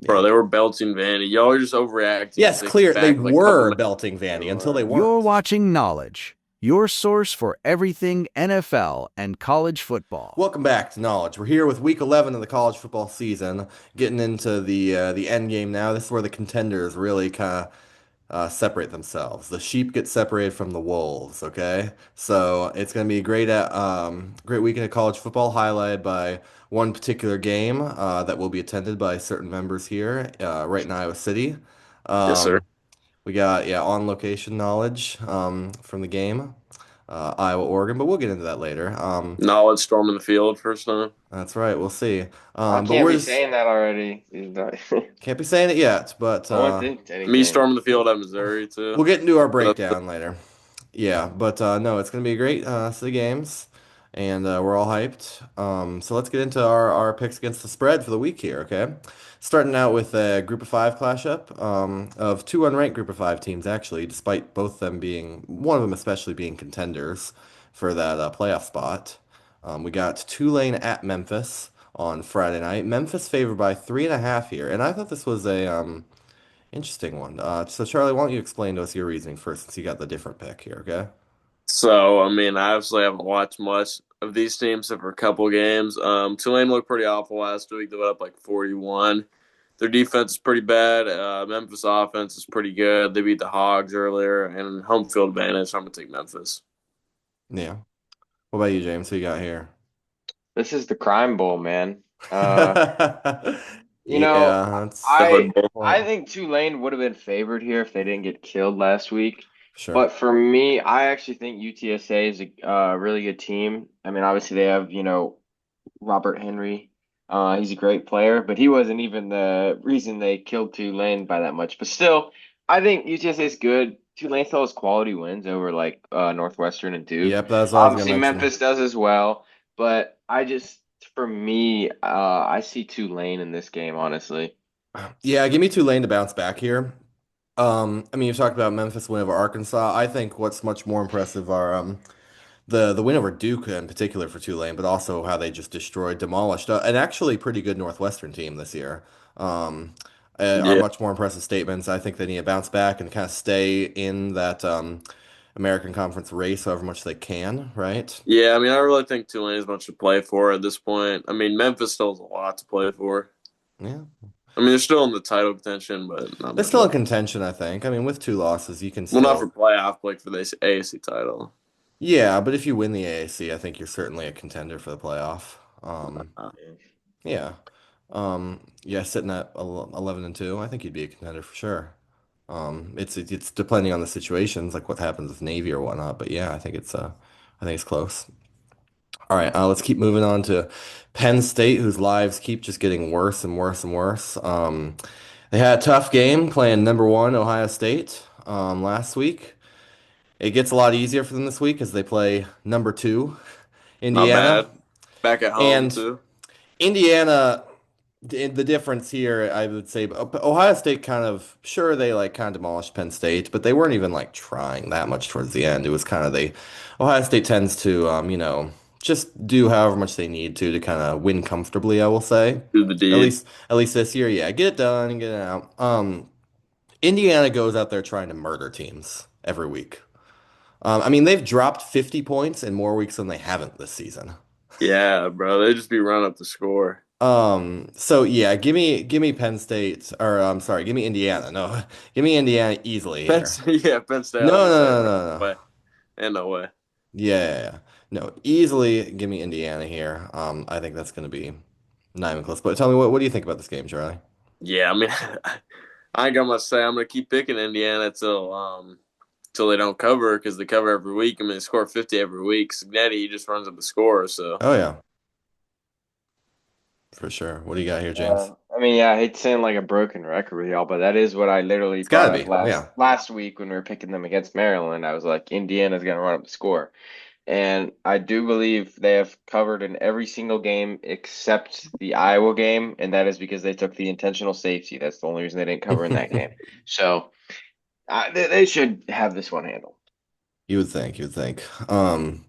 Bro, Yeah. they were belting Vandy. Y'all are just overreacting and Yes, thinking clear. They back like a couple were minutes belting they Vandy until they were. You're weren't. watching Knowledge, your source for everything NFL and college football. Welcome back to Knowledge. We're here with Week 11 of the college football season, getting into the end game now. This is where the contenders really kind of separate themselves. The sheep get separated from the wolves. Okay, so it's going to be a great weekend of college football, highlighted by one particular game that will be attended by certain members here, right in Iowa City. Yes, sir. Um, we got on location knowledge from the game, Iowa, Oregon, but we'll get into that later. Knowledge storming the field first time. That's right. We'll see. I But can't we're be just saying that already. He's not- can't be saying it yet. But I won't think Me anything. storming the field at Missouri too. we'll get into our But breakdown later. Yeah, but no, it's gonna be a great city games, and we're all hyped. So let's get into our picks against the spread for the week here. Okay, starting out with a Group of Five clash up of two unranked Group of Five teams actually, despite both them being one of them especially being contenders for that playoff spot. We got Tulane at Memphis on Friday night. Memphis favored by 3.5 here, and I thought this was a interesting one. So Charlie, why don't you explain to us your reasoning first, since you got the different pick here, okay? so I mean, I obviously haven't watched much of these teams except for a couple games. Tulane looked pretty awful last week. They went up like 41. Their defense is pretty bad. Memphis offense is pretty good. They beat the Hogs earlier and home field advantage. So I'm gonna take Memphis. Yeah. What about you, James? Who you got here? This is the crime bowl, man. Uh, you know, Yeah, that's The I Hood Bowl. I point. think Tulane would have been favored here if they didn't get killed last week. Sure. But for me, I actually think UTSA is a really good team. I mean, obviously they have, Robert Henry. He's a great player, but he wasn't even the reason they killed Tulane by that much. But still, I think UTSA is good. Tulane still has quality wins over like Northwestern and Duke. Yep, that's what I was gonna Obviously, mention. Memphis does as well, but for me, I see Tulane in this game, honestly. Yeah, give me Tulane to bounce back here. I mean, you talked about Memphis win over Arkansas. I think what's much more impressive are the win over Duke in particular for Tulane, but also how they just destroyed, demolished an actually pretty good Northwestern team this year. Um, are Yeah, much more impressive statements. I think they need to bounce back and kind of stay in that American Conference race however much they can, right? yeah. I mean, I really think Tulane has much to play for at this point. I mean, Memphis still has a lot to play for. Yeah. I mean, they're still in the title contention, but not They're much still in left. contention, I think. I mean, with two losses, you can Well, not for still. playoff, like for the AAC title. Yeah, but if you win the AAC, I think you're certainly a contender for the playoff. Yeah. Yeah, sitting at 11-2, I think you'd be a contender for sure. It's depending on the situations, like what happens with Navy or whatnot. But yeah, I think it's close. All right, let's keep moving on to Penn State, whose lives keep just getting worse and worse and worse. They had a tough game playing number one Ohio State last week. It gets a lot easier for them this week as they play number two Not Indiana, bad. Back at home and too. Indiana. The difference here, I would say, Ohio State kind of, sure, they like kind of demolished Penn State, but they weren't even like trying that much towards the end. It was kind of Ohio State tends to, just do however much they need to kind of win comfortably, I will say. Do the At deed. least, at least this year, yeah, get it done and get it out. Indiana goes out there trying to murder teams every week. I mean, they've dropped 50 points in more weeks than they haven't this season. Yeah, bro. They just be running up the score. So yeah, give me Penn State, or I'm sorry, give me Indiana. No, give me Indiana easily here. Yeah, Penn State. I No, was gonna say, no, no, bro. no, No no. way. And no way. Yeah, yeah, yeah. No, easily give me Indiana here. I think that's gonna be not even close. But tell me what do you think about this game, Charlie? Yeah, I mean, I ain't gonna say I'm gonna keep picking Indiana till they don't cover because they cover every week. I mean, they score 50 every week. Signetti he just runs up the score. So Oh yeah, for sure. What do you got here, James? I mean, yeah, I hate to sound like a broken record with y'all, but that is what I literally It's gotta brought up be. Yeah. last week when we were picking them against Maryland. I was like, Indiana's gonna run up the score. And I do believe they have covered in every single game except the Iowa game, and that is because they took the intentional safety. That's the only reason they didn't cover in that game. So they should have this one handled. You would think. Um,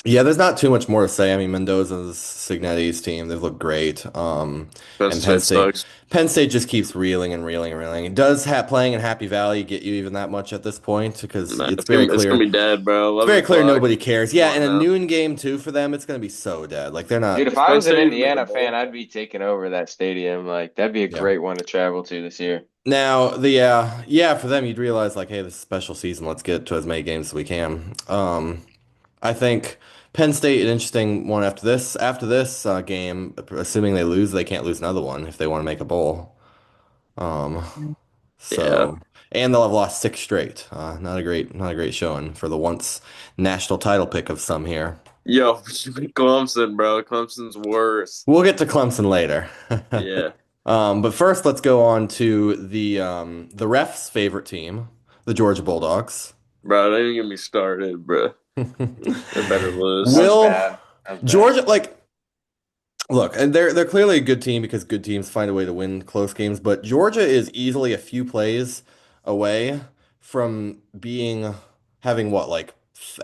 Yeah, there's not too much more to say. I mean, Mendoza's Signetti's team, they've looked great. Penn And Penn State State, sucks. Penn State just keeps reeling and reeling and reeling. Does playing in Happy Valley get you even that much at this point? Because Nah, it's very it's gonna clear. be dead, bro. It's 11 very clear o'clock. nobody cares. Come Yeah, on and a now. noon game too for them, it's gonna be so dead. Like they're Dude, not. if Does I Penn was an State even make a Indiana fan, bowl? I'd be taking over that stadium. Like that'd be a Yeah. great one to travel to this year. Now yeah, for them you'd realize like, hey, this is a special season. Let's get to as many games as we can. I think Penn State an interesting one after this. After this game, assuming they lose, they can't lose another one if they want to make a bowl. Um, Yeah. so and they'll have lost six straight. Not a great showing for the once national title pick of some here. Yo, Clemson, bro. Clemson's worse. We'll get to Clemson later. Yeah. But first, let's go on to the refs' favorite team, the Georgia Bulldogs. Bro, don't even get me started, bro. They better That lose. was Will bad. That was bad. Georgia like look, and they're clearly a good team because good teams find a way to win close games, but Georgia is easily a few plays away from being having what like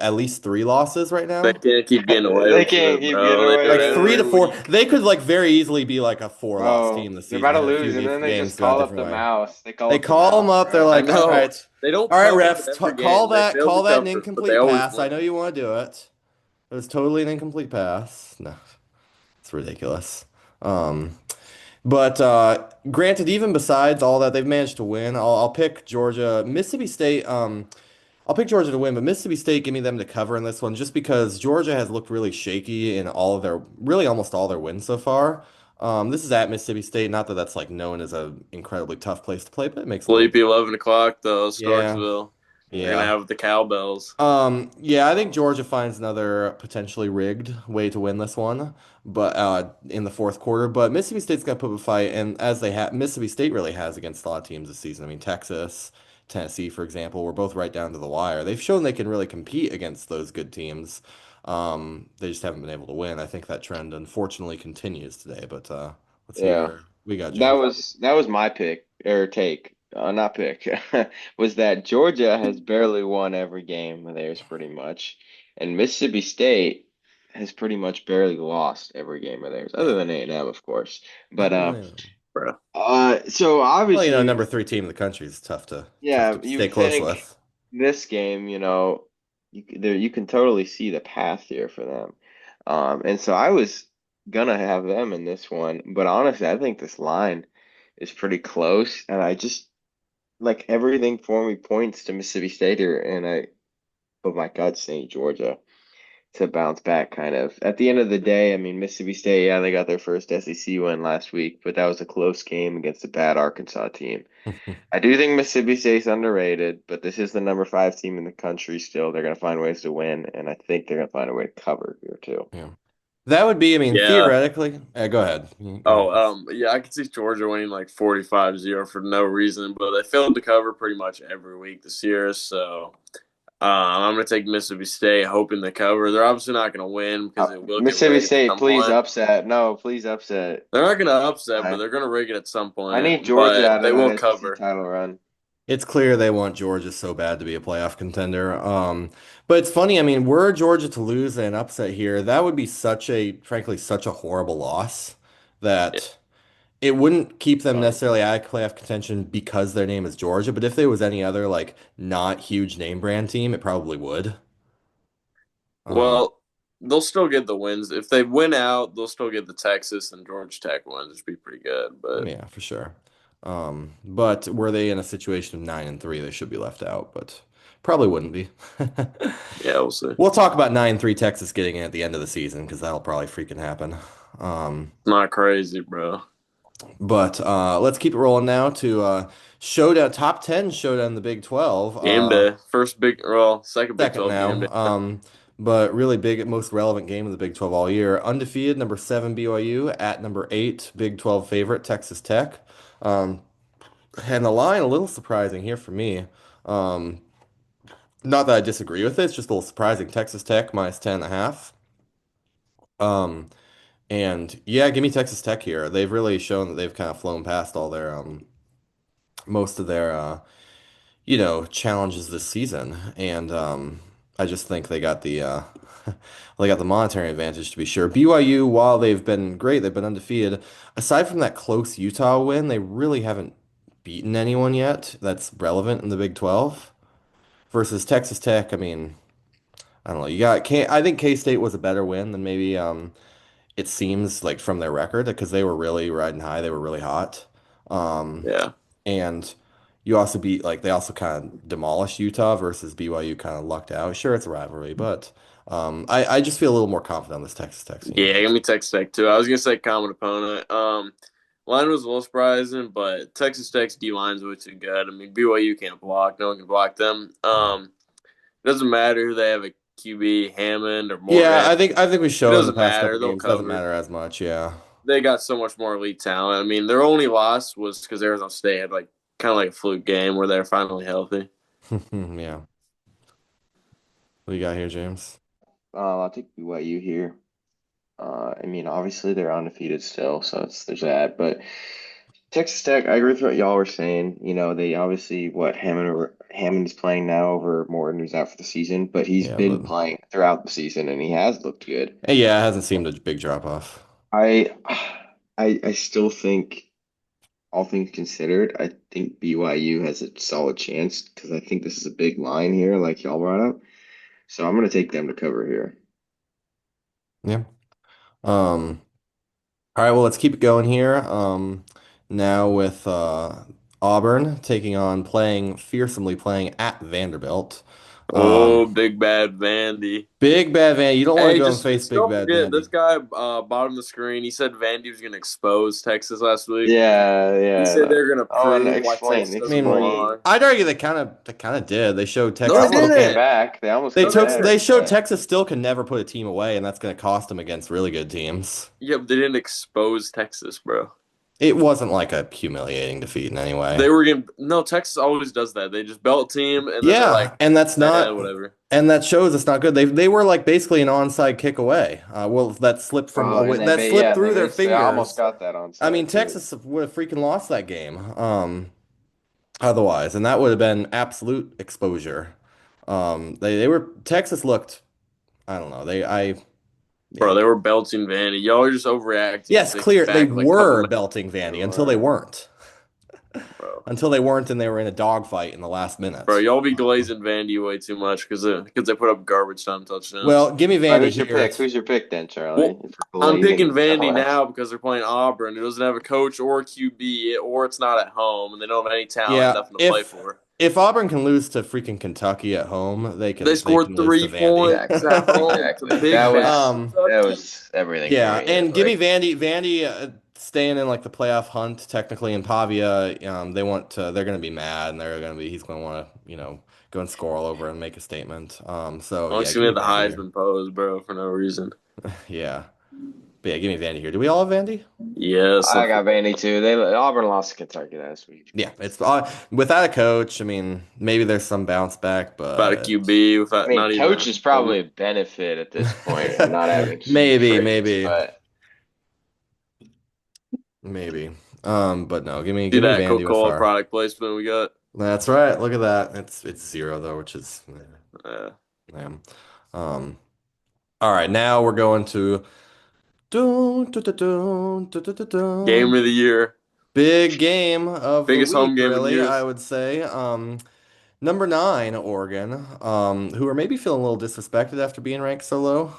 at least three losses right They now. can't keep getting away They with can't it, keep getting bro. away Like with three it. to four. Weak. They could like very easily be like a four-loss team Bro, this they're season, about to hit a few lose, and then they games just throughout call up different the way. mouse. They call They up the call them mouse, up. They're bro. I like, know. They don't all right, cover refs, every game. They fail to call that an cover, but they incomplete always pass. I win. know you want to do it. It was totally an incomplete pass. No, it's ridiculous. Um, but granted, even besides all that, they've managed to win. I'll pick Georgia, Mississippi State. I'll pick Georgia to win, but Mississippi State, give me them to cover in this one, just because Georgia has looked really shaky in all of their, really almost all their wins so far. This is at Mississippi State. Not that that's like known as a incredibly tough place to play, but it makes a little, Sleepy 11 o'clock, though, yeah, Starksville. They're going to yeah. have the cowbells. Yeah, I think Georgia finds another potentially rigged way to win this one, but in the fourth quarter. But Mississippi State's got to put up a fight, and as they have, Mississippi State really has against a lot of teams this season. I mean, Texas, Tennessee, for example, were both right down to the wire. They've shown they can really compete against those good teams. They just haven't been able to win. I think that trend unfortunately continues today. But let's Yeah. hear we got That Jim. was my pick or take, not pick, was that Georgia has barely won every game of theirs pretty much, and Mississippi State has pretty much barely lost every game of theirs, other Yeah, than A&M, of course. But other than Bro. so well, you know, obviously, number three team in the country is tough yeah, to you stay would close think with. this game, you can totally see the path here for them. And so I was gonna have them in this one, but honestly, I think this line is pretty close, and I just like everything for me points to Mississippi State here, and but my gut's saying Georgia to bounce back kind of. At the end of the day, I mean, Mississippi State, yeah, they got their first SEC win last week, but that was a close game against a bad Arkansas team. I do think Mississippi State's underrated, but this is the number five team in the country still. They're going to find ways to win, and I think they're going to find a way to cover here too. Yeah. That would be, I mean, Yeah. theoretically. Go ahead. Go Oh, ahead. yeah, I could see Georgia winning like 45-0 for no reason, but they failed to cover pretty much every week this year. So I'm going to take Mississippi State, hoping they cover. They're obviously not going to win because it will get Mississippi rigged at State, some please point. upset. No, please upset. They're not going to upset, but I, they're going to rig it at some I need point. Georgia But out they of will that SEC cover. title run. It's clear they want Georgia so bad to be a playoff contender. But it's funny, I mean, were Georgia to lose an upset here, that would be frankly, such a horrible loss Yeah. that it wouldn't keep them Sorry. necessarily out of playoff contention because their name is Georgia. But if there was any other, like, not huge name brand team, it probably would. Um, Well, they'll still get the wins. If they win out, they'll still get the Texas and Georgia Tech wins, which would be pretty good. But yeah, for sure. But were they in a situation of 9-3, they should be left out, but probably wouldn't be. yeah, we'll see. We'll talk about 9-3 Texas getting in at the end of the season because that'll probably freaking happen. Not crazy, bro. But let's keep it rolling now to showdown, top 10 showdown in the Big 12. Game day. First big, well, second Big Second 12 game now. day. But really big, most relevant game of the Big 12 all year. Undefeated, number 7 BYU at number 8 Big 12 favorite Texas Tech. Um, and the line a little surprising here for me. Um, Not that I disagree with it, it's just a little surprising. Texas Tech minus 10 and a half. And yeah, give me Texas Tech here. They've really shown that they've kind of flown past all their most of their challenges this season. And I just think they got the they got the monetary advantage to be sure. BYU, while they've been great, they've been undefeated. Aside from that close Utah win, they really haven't beaten anyone yet that's relevant in the Big 12. Versus Texas Tech, I mean, I don't know. You got K I think K-State was a better win than maybe it seems like from their record because they were really riding high. They were really hot. Um, Yeah. and you also beat like they also kind of demolished Utah versus BYU kind of lucked out. Sure, it's a rivalry, but I just feel a little more confident on this Texas Tech team. Yeah, give me Texas Tech too. I was gonna say common opponent. Line was a little surprising, but Texas Tech's D line's way too good. I mean, BYU can't block. No one can block them. It doesn't matter who they have a QB, Hammond or Yeah, Morgan. I think we've It shown in the doesn't past matter. couple They'll games doesn't cover. matter as much. Yeah. They got so much more elite talent. I mean, their only loss was because Arizona State had like kind of like a fluke game where they're finally healthy. Yeah. What do you got here, James? I'll take BYU here. I mean, obviously they're undefeated still, so there's that. But Texas Tech, I agree with what y'all were saying. You know, they obviously what Hammond's playing now over Morton, who's out for the season, but he's Yeah, but been playing throughout the season and he has looked good. yeah, it hasn't seemed a big drop off. I I still think, all things considered, I think BYU has a solid chance because I think this is a big line here, like y'all brought up. So I'm gonna take them to cover here. Yeah. All right, well, let's keep it going here. Now with Auburn taking on playing fearsomely playing at Vanderbilt. Oh, Um, big bad Vandy. Big Bad Van. You don't want to Hey, go and face just Big don't Bad forget this Vandy. guy bottom of the screen. He said Vandy was going to expose Texas last week. Yeah, He said yeah. they're going to Oh, and prove why Texas I doesn't mean, explain. belong. I'd argue they kind of did. They showed They No, they Texas still almost came can't. didn't. back. They almost They came No, they took. back. They didn't. showed Texas still can never put a team away, and that's going to cost them against really good teams. Yeah, but they didn't expose Texas, bro. It wasn't like a humiliating defeat in any way. They were going to. No, Texas always does that. They just belt team, and then they're like, Yeah, and that's not, whatever. and that shows it's not good. They were like basically an onside kick away. Well, that slipped from Oh, and that slipped through their they almost fingers. got that on I mean, side too. Texas would have freaking lost that game. Otherwise, and that would have been absolute exposure. They were Texas looked. I don't know. Bro, Yeah. they were belting Vandy. Y'all are just overreacting because Yes, they clear came they back like a couple were minutes. belting They Vandy until they were. weren't. Bro. Until they weren't, and they were in a dogfight in the last Bro, minute. y'all be glazing Vandy way too much because they put up garbage time touchdowns. Well, give me All right, Vandy who's your here. pick? It's Who's your pick then, Charlie? Well, If we're I'm picking glazing Vandy LS. now because they're playing Auburn. It doesn't have a coach or a QB, or it's not at home, and they don't have any talent, Yeah, nothing to play for. if Auburn can lose to freaking Kentucky at home, They they scored can lose to three Vandy. points Exactly. at home to Exactly. big bad That Kentucky. was everything for Yeah, me. It's and give me like, Vandy staying in like the playoff hunt technically in Pavia. They're going to be mad and he's going to want to go and score all over and make a statement. So I'm yeah, just give gonna me have the Vandy here. Heisman pose, bro, for no reason. Yeah, but yeah, give me Vandy here. Do we all have Vandy? Yes, I got Vandy too. Auburn lost to Kentucky last week. Yeah, it's without a coach. I mean, maybe there's some bounce back, about a but QB I without mean, not even coach a is home. probably a benefit at this point of not having huge maybe, ratings, maybe, but maybe. But no, See give me that Vandy with Coca-Cola our. product placement we got? That's right. Look at that. It's zero though, which is Uh, yeah. Um. All right, now we're going to dun, dun, dun, dun, dun, dun, dun, Game dun. of the year, Big game of the biggest home week, game in really, I years. would say. Number nine, Oregon, who are maybe feeling a little disrespected after being ranked so low.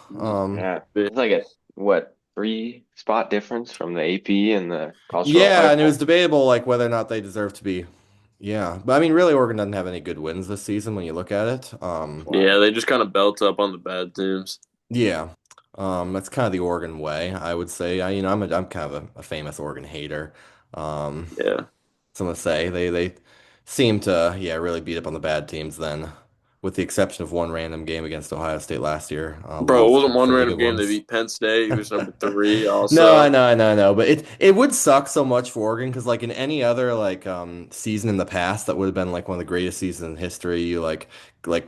yeah, it's like a what 3 spot difference from the AP and the college football Yeah, player and it was poll. debatable like whether or not they deserve to be. Yeah, but I mean, really, Oregon doesn't have any good wins this season when you look at it. Yeah, they just kind of belt up on the bad teams. Yeah, that's kind of the Oregon way, I would say. I'm kind of a famous Oregon hater. Um, Yeah, Some would say they seem to really beat up on the bad teams then, with the exception of one random game against Ohio State last year. bro, it Lost wasn't some one fairly random good game. They ones. beat Penn State, who's number three. No, I Also, know, I know, I know, but it would suck so much for Oregon because like in any other like season in the past that would have been like one of the greatest seasons in history. You like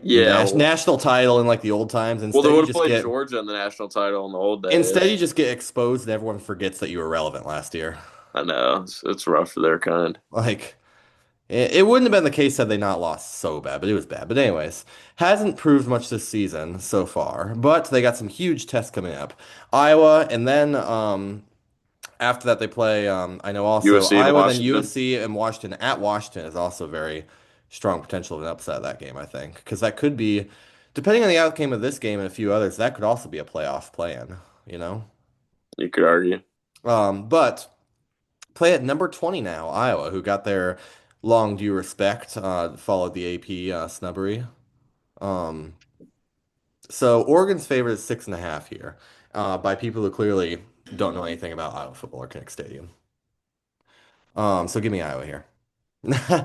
yeah. national title in like the old times. Well, they would have played Georgia in the national title in the old Instead days. you just get exposed and everyone forgets that you were relevant last year. I know it's rough for their kind. Like It wouldn't have been the case had they not lost so bad, but it was bad. But anyways, hasn't proved much this season so far. But they got some huge tests coming up. Iowa, and then after that they play. I know also USC and Iowa, then Washington. USC and Washington. At Washington is also very strong potential of an upset of that game. I think because that could be, depending on the outcome of this game and a few others, that could also be a playoff play-in. You know. You could argue. But play at number 20 now, Iowa, who got their long due respect, followed the AP snubbery. Um, so Oregon's favorite is 6.5 here, by people who clearly don't know anything about Iowa football or Kinnick Stadium. So give me Iowa here.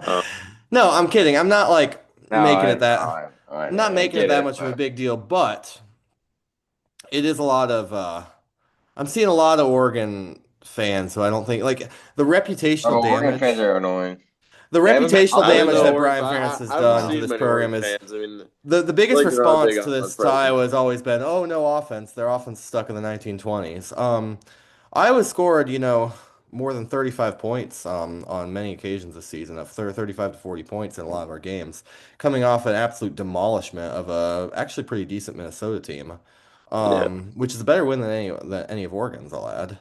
Uh, No, I'm kidding. I'm not like No, making it that. I'm not I making it get that it, much of a but big deal, but it is a lot of. I'm seeing a lot of Oregon fans, so I don't think like the reputational Oregon fans damage. are annoying. The They haven't been reputational I popular don't damage know. that lately. Oregon, Brian Ferentz has I haven't done to seen this many program Oregon is fans. I mean, the biggest like they're not a big response to offense this to presence. Iowa has always been, oh, no offense. Their offense is stuck in the 1920s. Iowa scored, more than 35 points on many occasions this season, of 35 to 40 points in a lot of our games, coming off an absolute demolishment of a actually pretty decent Minnesota team, Yeah, which is a better win than any of Oregon's, I'll add.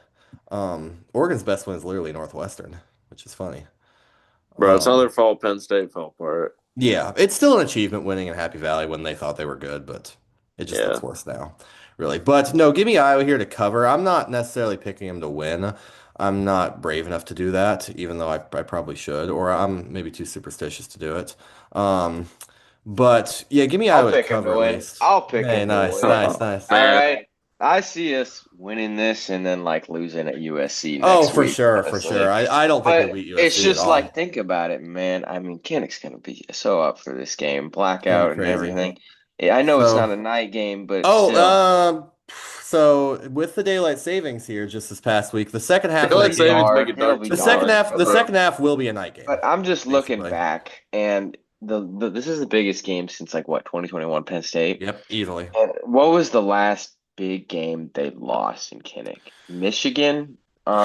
Oregon's best win is literally Northwestern, which is funny. bro, it's not Um, their fault. Penn State fell apart. yeah, it's still an achievement winning in Happy Valley when they thought they were good, but it just Yeah, looks worse now, really. But no, give me Iowa here to cover. I'm not necessarily picking them to win. I'm not brave enough to do that, even though I probably should, or I'm maybe too superstitious to do it. Um, but yeah, give me I'll Iowa to pick him to cover at win. least. I'll pick Hey, him to nice, win. nice, nice. All man. right. I see us winning this and then like losing at USC Oh, next for week, sure, for sure. honestly. I don't think we'll But beat it's USC at just like, all. think about it, man. I mean, Kinnick's gonna be so up for this game, It's gonna be blackout and crazy. everything. I know it's So. not a night game, but Oh, still, so with the daylight savings here just this past week, the second half of it'll the Daylight be game, savings make dark. it It'll dark be too the second dark. early. half, the second half will be a night game, But I'm just looking basically. back, and this is the biggest game since like what 2021 Penn State. Yep, easily. And what was the last big game they lost in Kinnick? Michigan.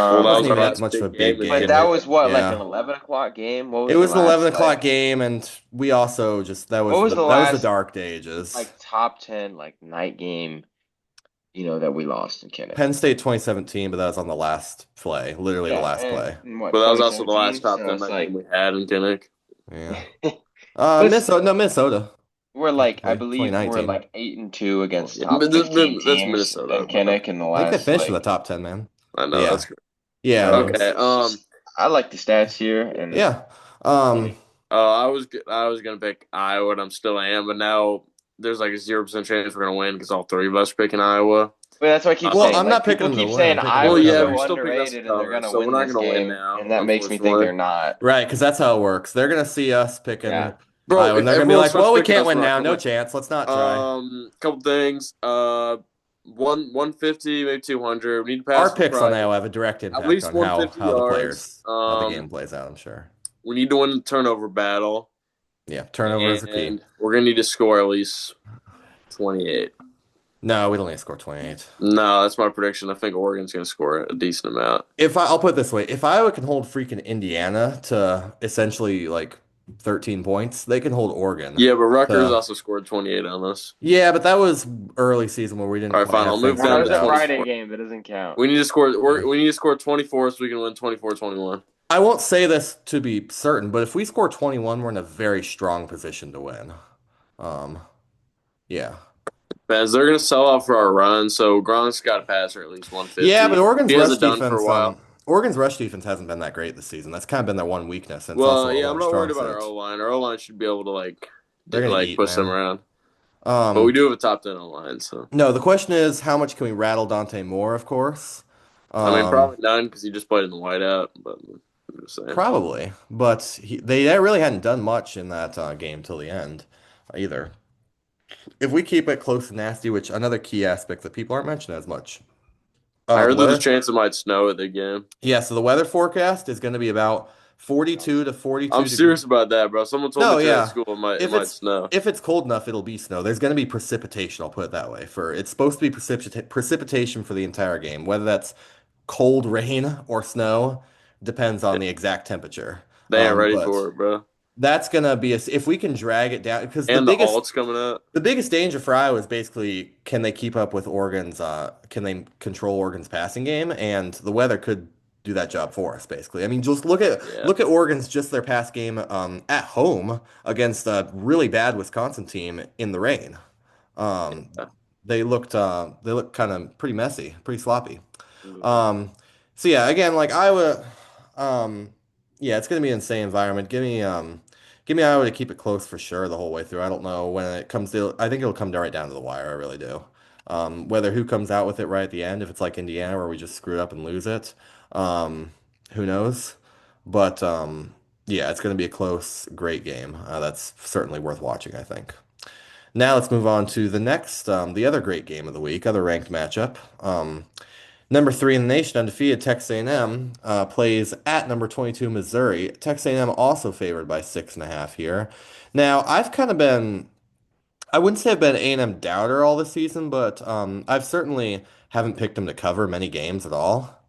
Well, It that wasn't was our even that last much of a big big game in But that game. Kinnick. was what, like an Yeah. 11 o'clock game? What It was the was an 11 last o'clock game, and we also just what was the that was the last dark ages. like top 10 like night game, that we lost in Kinnick? Penn State 2017, but that was on the last play, literally the Yeah, last play. and what, But that was also the last 2017? top So 10 it's night game like we had in Kinnick. Yeah. but Minnesota, no, still, Minnesota, we're like I technically, believe we're 2019. like 8-2 Well, against yeah, top 15 that's teams Minnesota, in but Kinnick in the I think they last finished in the like top 10, man. I But know yeah. that's great. Yeah, I so mean, Okay. it's just I like the stats here and yeah. Um, I was gonna pick Iowa, and I'm still am, but now there's like a 0% chance we're gonna win because all three of us are picking Iowa. But that's what I keep well, saying. I'm Like not picking people them to keep win. saying I'm picking them Well, to Iowa's yeah, but cover. you're so still picking us to underrated and they're cover, gonna so we're win not this gonna win game, now, and that makes me think they're unfortunately. not. Right, because that's how it works. They're gonna see us picking Yeah. Bro, Iowa, and if they're gonna be everyone like, starts "Well, we picking can't us, win we're not now. gonna No win. chance. Let's not try." Couple things. 150, maybe 200. We need to Our pass for picks on probably Iowa have a direct at impact least on 150 how the yards. players, how the game plays out. I'm sure. We need to win the turnover battle, Yeah, turnovers are key. and we're gonna need to score at least 28. No, we don't need to score 28. No, that's my prediction. I think Oregon's gonna score a decent amount. I'll put it this way, if Iowa can hold freaking Indiana to essentially like 13 points, they can hold Oregon Yeah, but Rutgers to. also scored 28 on us. Yeah, but that was early season where we All didn't right, quite fine. have I'll move things Well, that down figured was to a out. Friday 24. game. That doesn't count. We need to score. Yeah. We need to score 24 so we can win 24-21. I won't say this to be certain, but if we score 21, we're in a very strong position to win. Um, yeah. Fans, they're gonna sell out for our run, so Gronk's got to pass her at least Yeah, but 150. He hasn't done for a while. Oregon's rush defense hasn't been that great this season. That's kind of been their one weakness, and it's also Well, one yeah, of I'm our not worried strong about our suits. O line. Our O line should be able to They're gonna eat, push them man. around. But we Um, do have a top 10 O line, so no, the question is how much can we rattle Dante Moore, of course. I mean Um, probably none because he just played in the whiteout. But I'm just saying. Probably, but they really hadn't done much in that game till the end either. If we keep it close and nasty, which another key aspect that people aren't mentioning as much. I The heard there's a weather, chance it might snow at the game. yeah, so the weather forecast is going to be about 42 to 42 I'm degrees. serious about that, bro. Someone told No, me today at yeah. school it If might it's snow. if it's cold enough, it'll be snow. There's going to be precipitation, I'll put it that way. It's supposed to be precipitation for the entire game. Whether that's cold rain or snow depends on the exact temperature. They ain't ready But for it, bro. that's gonna be if we can drag it down because And the alt's coming up. the biggest danger for Iowa is basically can they keep up with Oregon's can they control Oregon's passing game, and the weather could do that job for us basically. I mean, just Yeah. look at Oregon's just their pass game at home against a really bad Wisconsin team in the rain. Um, they looked kind of pretty messy, pretty sloppy. Mhm. Um, so yeah, again, like Iowa, yeah, it's gonna be an insane environment. Give me Iowa to keep it close for sure the whole way through. I don't know when it comes to. I think it'll come right down to the wire. I really do. Whether who comes out with it right at the end, if it's like Indiana where we just screw it up and lose it, who knows? But yeah, it's gonna be a close, great game. That's certainly worth watching, I think. Now let's move on to the next, the other great game of the week, other ranked matchup. Number three in the nation, undefeated Texas A&M plays at number 22 Missouri. Texas A&M also favored by 6.5 here. Now I've kind of been, I wouldn't say I've been an A&M doubter all this season, but I've certainly haven't picked them to cover many games at all.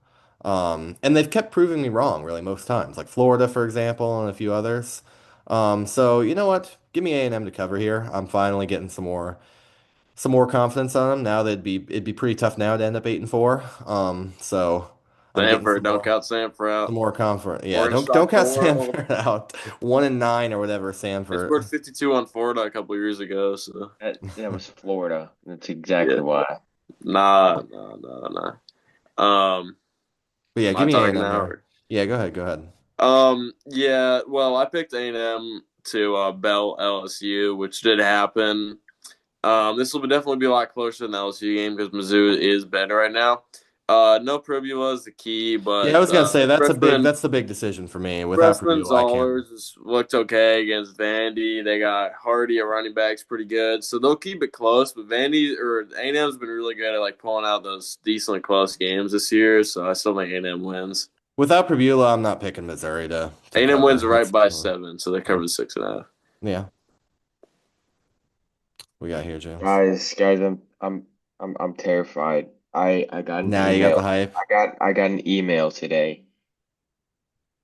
And they've kept proving me wrong really most times, like Florida, for example, and a few others. So you know what? Give me A&M to cover here. I'm finally getting some more confidence on them. Now it'd be pretty tough now to end up 8-4. So I'm getting Sanford, don't count Sanford some out. more confident. Yeah, Oregon don't shocked the count world. Sanford out. 1-9 or whatever They Sanford. scored 52 on Florida a couple years ago, so That was Florida. That's yeah. exactly why. Nah. But yeah, give My me turn A&M now. here. Yeah, go ahead, go ahead. Yeah. Well, I picked A&M to bell LSU, which did happen. This will definitely be a lot closer than the LSU game because Mizzou is better right now. No Pribula is the key, Yeah, I but was gonna say freshman that's the big decision for me. Without freshman Purdue, I can't. Zollers looked okay against Vandy. They got Hardy at running backs pretty good, so they'll keep it close. But Vandy or A&M's been really good at like pulling out those decently close games this year, so I still think A&M wins. Without Prebula, I'm not picking Missouri to A&M wins cover. right by 7, so they covered 6.5. Yeah. We got here, James. Guys, I'm terrified. I got an Now you got the email. hype. I got an email today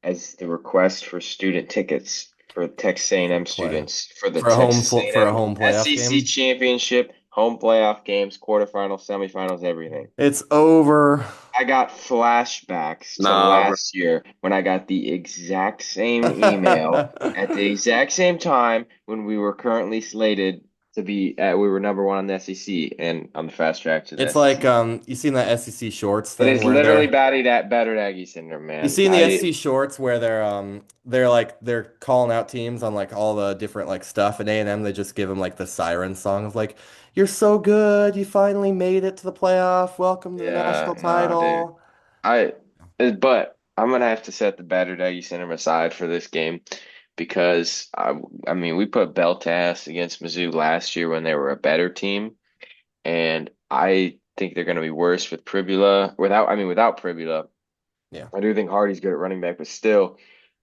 as the request for student tickets for Texas For A&M play students for the for a Texas for a A&M home playoff SEC game. championship, home playoff games, quarterfinals, semifinals, everything. It's over. I got flashbacks to Nah, bro. last year when I got the exact same email at the exact same time when we were currently slated to be at, we were number one on the SEC and on the fast track to the It's like SEC. you seen that SEC shorts It thing is where literally they're battered Aggie syndrome, you man. seen the SEC shorts where they're like they're calling out teams on like all the different like stuff, and A&M they just give them like the siren song of like you're so good, you finally made it to the playoff, welcome to the Yeah, national no, dude. title. I, but I'm gonna have to set the battered Aggie syndrome aside for this game because I mean, we put bell to ass against Mizzou last year when they were a better team. And I think they're going to be worse with Pribula. Without Pribula, Yeah. I do think Hardy's good at running back, but still,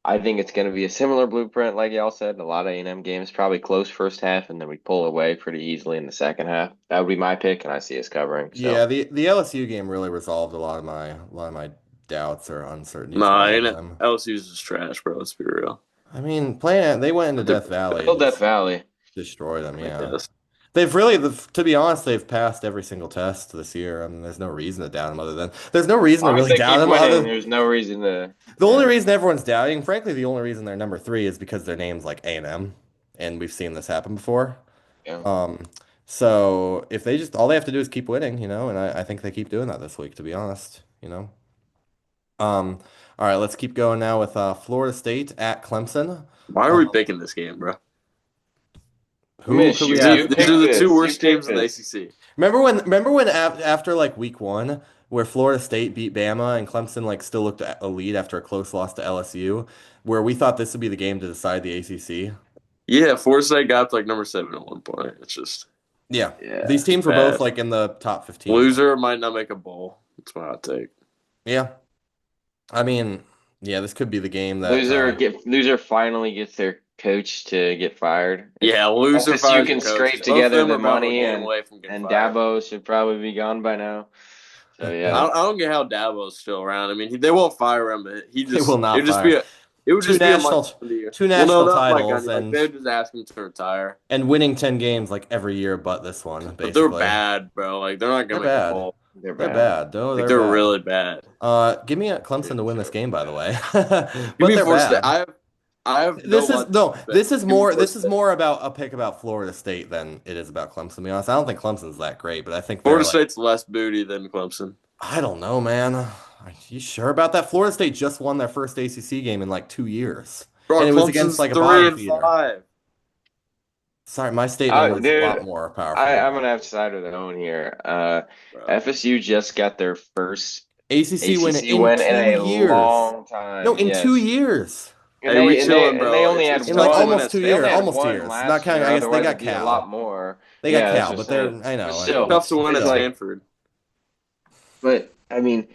I think it's going to be a similar blueprint, like y'all said. A lot of A&M games, probably close first half, and then we pull away pretty easily in the second half. That would be my pick, and I see us covering. So, Yeah, the LSU game really resolved a lot of my doubts or uncertainties Nah, about ain't it? A&M. LSU's just trash, bro. Let's be real. I mean, playing they went into But they're Death Valley and build Death just Valley. destroyed them, I yeah. guess. They've really, to be honest, they've passed every single test this year. I mean, there's no reason to doubt them other than there's no As reason to long as really they doubt keep them winning, other. there's no reason to. The only Yeah, reason everyone's doubting, frankly, the only reason they're number three is because their name's like A&M, and we've seen this happen before. yeah. Um, so if they just all they have to do is keep winning, you know, and I think they keep doing that this week, to be honest, you know. Um, all right, let's keep going now with Florida State at Clemson. Why are Uh, we picking this game, bro? who could we have? These are the two You worst picked teams in the this. ACC. Remember when after like week one, where Florida State beat Bama and Clemson like still looked a lead after a close loss to LSU, where we thought this would be the game to decide the ACC. Yeah, Florida State got to like number 7 at one point. It's just Yeah, Yeah, these teams were both bad. like in the top 15. Loser might not make a bowl. That's my hot take. Yeah, I mean, yeah, this could be the game that loser finally gets their coach to get fired. If Yeah, loser FSU fires the can coach. scrape Both of together them the are about a money game away from getting and fired. Dabo should probably be gone by now. So I yeah. don't, I don't get how Dabo's still around. I mean, they won't fire him, but they will it not would just be fire. It would two just be a much national year. two Well, no, national not like titles they would just ask him to retire. and winning 10 games like every year but this one, But they're basically. bad, bro. Like they're not They're gonna make a bad. bowl. They're They're bad. bad. No, Like they're they're bad. really bad. Give me a Clemson to win this game, by the way. Give But me they're Florida State. bad. I have no love. Give me Florida This is State. more about a pick about Florida State than it is about Clemson, to be honest. I don't think Clemson's that great, but I think they're Florida like State's less booty than Clemson. I don't know, man. Are you sure about that? Florida State just won their first ACC game in like 2 years. And Bro, it was against Clemson's like a three bottom and feeder. five. Sorry, my statement was a lot Dude, more powerful than I'm that. gonna have to side with their own here. Bro. FSU just got their first ACC win ACC in win in two a years. long No, time. in two Yes. years. Hey, we chilling, And they bro. only had It's In like tough to win one. almost at two They only years, Stanford. had almost two one years. Not last year. counting, I guess they Otherwise, got it'd be a lot Cal. more. They got Yeah, that's Cal, what I'm but they're saying. I But know, I know. still, Tough to win it's at like, Stanford. but I mean,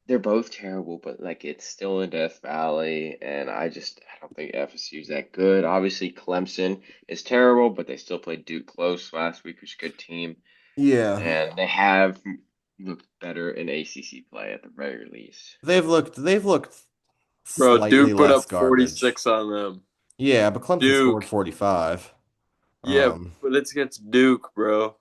they're both terrible. But like, it's still in Death Valley, and I don't think FSU's that good. Obviously, Clemson is terrible, but they still played Duke close last week, which is a good team, Yeah. and they have looked better in ACC play at the very least. They've looked Bro, slightly Duke put less up garbage. 46 on them. Yeah, but Clemson scored Duke. 45. Yeah, Um, but it's against Duke, bro.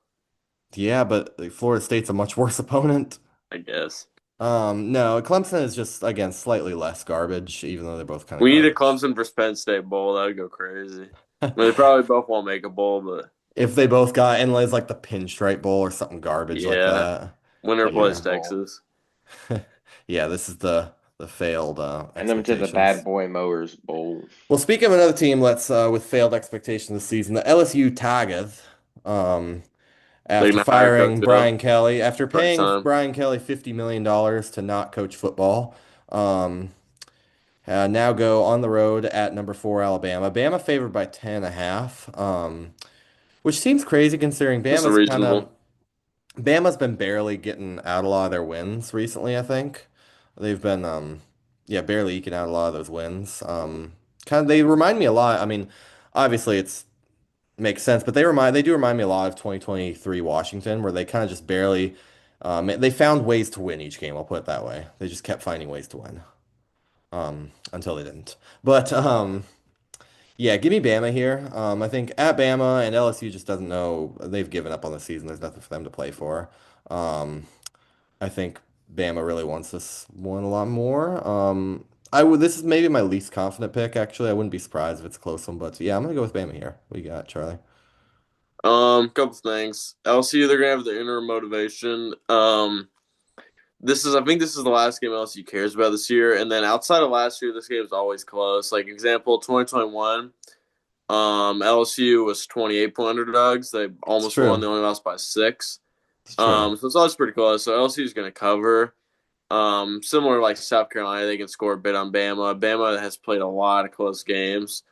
yeah, but like, Florida State's a much worse opponent. I guess. No, Clemson is just again slightly less garbage, even though they're both kind of We need a garbage. Clemson versus Penn State bowl. That would go crazy. I mean, they probably both won't make a bowl, but If they both got in like the Pinstripe Bowl or something garbage like yeah. that. Winner plays Yeah. Texas. Yeah, this is the failed And them to the Bad expectations. Boy Mowers Bowl. Well, speaking of another team, let's with failed expectations this season, the LSU Tigers. Um, They're after gonna hire firing Coach O. Brian Kelly, after Right paying time. Brian Kelly $50 million to not coach football, um, now go on the road at number 4 Alabama. Bama favored by 10.5, which seems crazy considering That's reasonable. Bama's been barely getting out a lot of their wins recently, I think. They've been yeah, barely eking out a lot of those wins. Kind of they remind me a lot. I mean, obviously it's makes sense, but they do remind me a lot of 2023 Washington, where they kind of just barely they found ways to win each game, I'll put it that way. They just kept finding ways to win. Until they didn't. But yeah, give me Bama here. I think at Bama and LSU just doesn't know they've given up on the season. There's nothing for them to play for. I think Bama really wants this one a lot more. I would. This is maybe my least confident pick. Actually, I wouldn't be surprised if it's a close one. But yeah, I'm gonna go with Bama here. What you got, Charlie? Couple things. LSU, they're gonna have their inner motivation. I think this is the last game LSU cares about this year. And then outside of last year, this game is always close. Like example, 2021, LSU was 28-point underdogs. They It's almost won. true. They only lost by 6. It's true. So it's always pretty close. So LSU is going to cover. Similar like South Carolina, they can score a bit on Bama. Bama has played a lot of close games.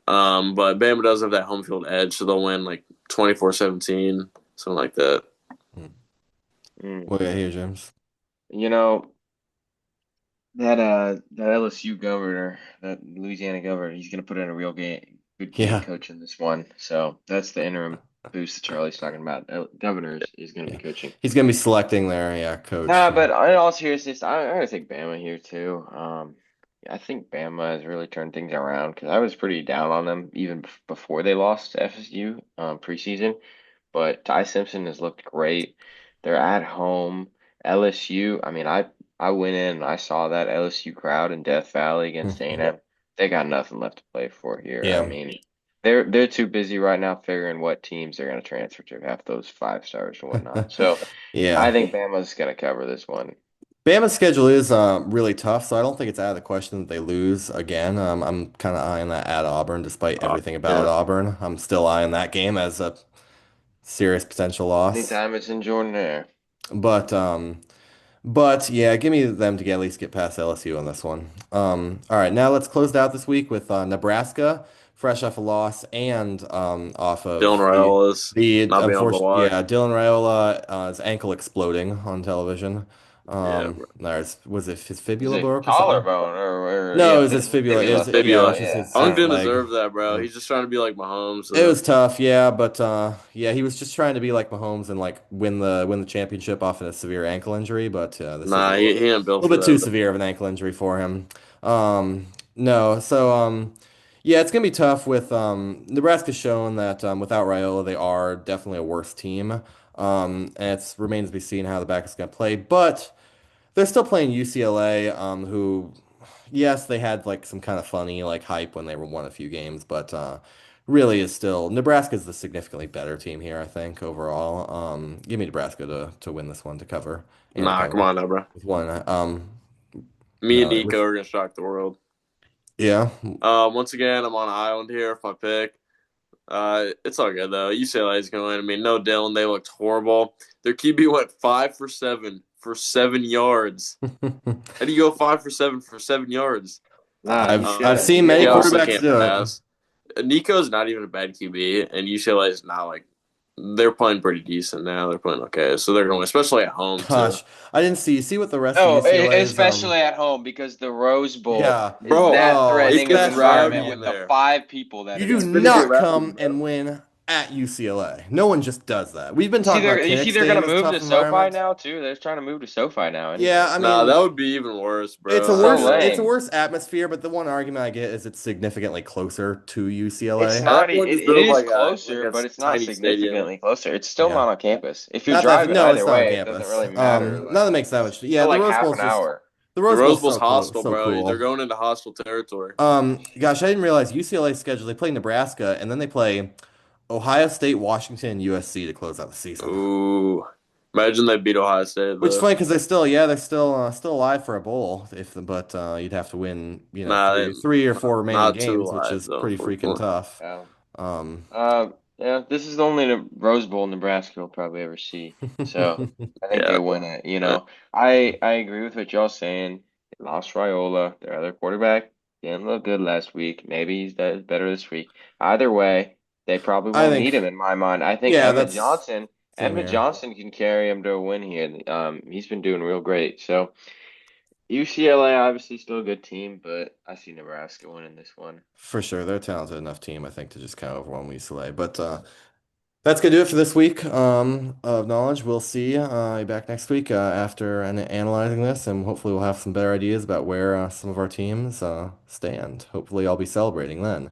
But Bama does have that home field edge, so they'll win like 24-17, something like that. Mm. What got here, James? You know, that LSU governor, that Louisiana governor, he's gonna put in a good game Yeah. coaching this one. So that's the interim boost that Charlie's talking about. Governor is gonna be Yeah. coaching. He's gonna be selecting their coach. Nah, but in all seriousness, I'm gonna take Bama here too. I think Bama has really turned things around because I was pretty down on them even before they lost to FSU preseason. But Ty Simpson has looked great. They're at home. LSU, I mean, I went in and I saw that LSU crowd in Death Valley against A&M. They got nothing left to play for here. I Yeah. mean, they're too busy right now figuring what teams they're going to transfer to, half those 5 stars and whatnot. So Yeah. I think Bama's going to cover this one. Bama's schedule is really tough, so I don't think it's out of the question that they lose again. I'm kind of eyeing that at Auburn, despite everything about Yeah. Auburn. I'm still eyeing that game as a serious potential loss. Anytime it's in Jordan Air. But yeah, give me them to at least get past LSU on this one. All right, now let's close it out this week with Nebraska, fresh off a loss and off of Dylan Raiola is the not being able to unfortunate, watch. yeah, Dylan Raiola, his ankle exploding on television. Yeah, Was it his Is fibula it broke or something? collarbone or No, yeah, it was his fibula. It was, yeah, it fibula. was just his Unk didn't leg. deserve that, bro. Yeah. He's just trying to be like Mahomes. It was tough, yeah, but yeah, he was just trying to be like Mahomes and like win the championship off of a severe ankle injury, but this is Nah, he ain't a built little for bit too that. severe of an ankle injury for him. No, so yeah, it's gonna be tough with Nebraska's shown that without Raiola they are definitely a worse team. And it remains to be seen how the back is gonna play, but they're still playing UCLA, who yes, they had like some kind of funny like hype when they were won a few games, but really is still Nebraska's the significantly better team here, I think, overall. Give me Nebraska to win this one to cover and to Nah, come cover on now, bro. with one. Me and No, Nico are gonna shock the world. yeah. Once again, I'm on an island here if I pick. It's all good though. UCLA is going to win. I mean, no Dylan, they looked horrible. Their QB went 5 for 7 for 7 yards. How do you go 5 for 7 for 7 yards? Nah, he's I've good. seen He many He is. obviously quarterbacks can't do it. pass. Nico's not even a bad QB, and UCLA is not like they're playing pretty decent now. They're playing okay, so they're going to win, especially at home too. Gosh, I didn't see. See what the rest of No, UCLA's especially at home because the Rose Bowl yeah. is Bro, that Oh, it's threatening of gonna be environment especially rowdy with in the there. 5 people that you are do It's there. gonna be not rowdy, come bro. and win at UCLA. No one just does that. We've been talking about You see Kinnick they're gonna Stadium as move tough to SoFi environments. now too. They're trying to move to SoFi now Yeah, anyway. I Nah, mean, that would be even worse, it's a bro. I So worse feel it's a lame. worse atmosphere, but the one argument I get is it's significantly closer to It's UCLA. that not. one just It built is like closer, a but it's not tiny stadium. significantly closer. It's still Yeah. not on campus. If you're Not that driving no, it's either not on way, it doesn't campus. really matter. Not Like that makes that much. it's Yeah, still the like Rose half Bowl's an just hour. the The Rose Rose Bowl's Bowl's so close, hostile, so bro. They're cool. going into hostile territory. Gosh, I didn't realize UCLA schedule. They play Nebraska and then they play Ohio State, Washington, USC to close out the season. Ooh, imagine they beat Ohio State Which is though. funny because they're still alive for a bowl but you'd have to win Nah, three or four remaining not too games, which live is though, pretty freaking unfortunately. tough. Yeah. Um, Yeah. This is the only Rose Bowl Nebraska will probably ever see. So I think they Yeah. win it. Uh, I agree with what y'all saying. They lost Raiola, their other quarterback. Didn't look good last week. Maybe he's better this week. Either way, they probably I won't think need him in my mind. I think yeah, that's same Edmund here. Johnson can carry him to a win here. He's been doing real great. So UCLA obviously still a good team, but I see Nebraska winning this one. For sure, they're a talented enough team, I think, to just kind of overwhelm UCLA. But that's gonna do it for this week of knowledge. We'll see you back next week after analyzing this, and hopefully we'll have some better ideas about where some of our teams stand. Hopefully, I'll be celebrating then.